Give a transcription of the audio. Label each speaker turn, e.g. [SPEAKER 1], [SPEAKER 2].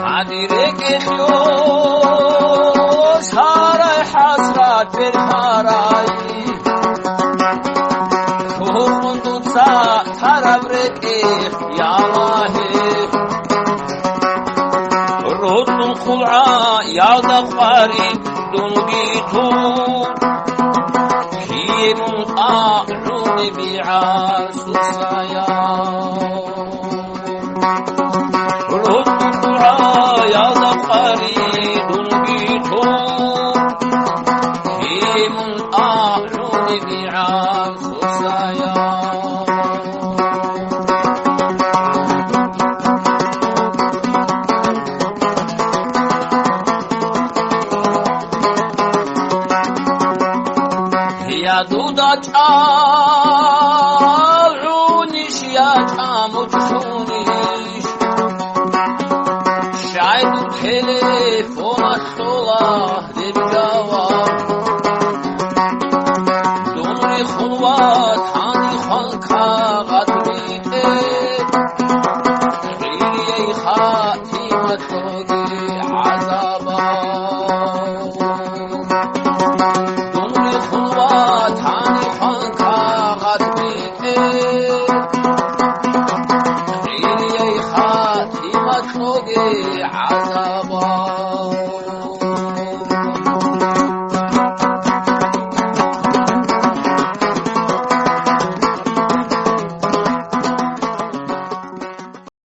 [SPEAKER 1] عديرك إخيوس هاراي حسرات بالهاراي شهور منذ تسا تربرك يا الله رد الخلعة يا دقاري دنبيتو كيم أعلم بعاس السيا رد الخلعة يا دقاري دنبيتو كيم أعلم بعاس السيا يا دودة عونيش يا تاموتونيش شايد تليفون الصلاة للجواب دوني خلوات هاني خلقا غدريتي غيري خاتمة عذابا